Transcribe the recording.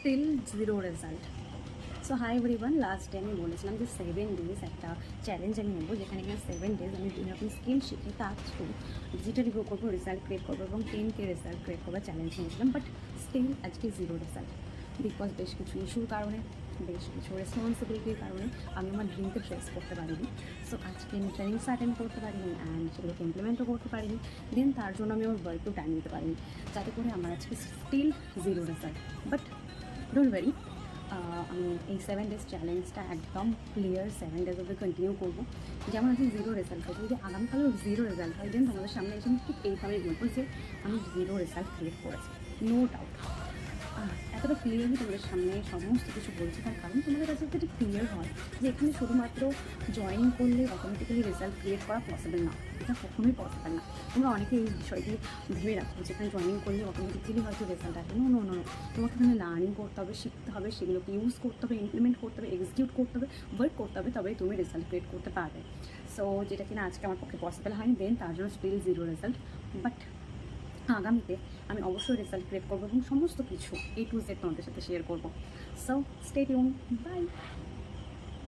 Still zero result. So hi everyone, last day আমি বলেছিলাম যে 7 ডেজ একটা চ্যালেঞ্জ আমি নেবো, যেখানে কিনা 7 ডেজ আমি বিভিন্ন রকম স্কিল শিখে তার থ্রু ডিজিটালি গ্রো করবো, রেজাল্ট ক্রিয়েট করবো এবং 10K রেজাল্ট ক্রিয়েট করবার চ্যালেঞ্জ নিয়েছিলাম। বাট স্টিল আজকে জিরো রেজাল্ট, বিকজ বেশ কিছু ইস্যুর কারণে, বেশ কিছু রেসপন্সিবিলিটির কারণে আমি আমার ড্রিমকে ফেস করতে পারিনি। সো আজকে আমি ট্রেনিংস অ্যাটেন্ড করতে পারিনি অ্যান্ড সেগুলোকে ইমপ্লিমেন্টও করতে পারিনি। দেন তার জন্য আমি আমার ওয়ার্ককেও টাইম দিতে পারিনি, যাতে করে আমার আজকে still zero result. But don't worry, আমি এই 7 ডেজ চ্যালেঞ্জটা একদম ক্লিয়ার 7 ডেজ অবধি কন্টিনিউ করবো। যেমন আজকে জিরো রেজাল্ট হয়েছে, যদি আগামীকালেও জিরো রেজাল্ট হয় দেন তোমাদের সামনে এসে আমি ঠিক এইভাবেই বলবো যে আমি জিরো রেজাল্ট ক্রিয়েট করেছি, নো ডাউট। এতটা ক্লিয়ারলি তোমাদের সামনে সমস্ত কিছু বলছি, তার কারণ তোমাদের কাছে যদি ক্লিয়ার হয় যে এখানে শুধুমাত্র জয়েন করলে অটোমেটিক্যালি রেজাল্ট ক্রিয়েট করা পসিবল না, এটা কখনোই পসিবল না। তোমরা অনেকে এই বিষয়টি ভেবে রাখো যে এখানে জয়েনিং করলে অটোমেটিক্যালি হয়তো রেজাল্ট আসবে। নো নো নো, তোমাকে এখানে লার্নিং করতে হবে, শিখতে হবে, সেগুলোকে ইউজ করতে হবে, ইমপ্লিমেন্ট করতে হবে, এক্সিকিউট করতে হবে, ওয়ার্ক করতে হবে, তবেই তুমি রেজাল্ট ক্রিয়েট করতে পারবে। সো যেটা কিনা আজকে আমার পক্ষে পসিবল হয়নি, দেন তার জন্য স্টিল জিরো রেজাল্ট। বাট আগামীতে আমি অবশ্যই রেজাল্ট ক্রিয়েট করবো এবং সমস্ত কিছু A to Z তোমাদের সাথে শেয়ার করবো। So stay tune, by.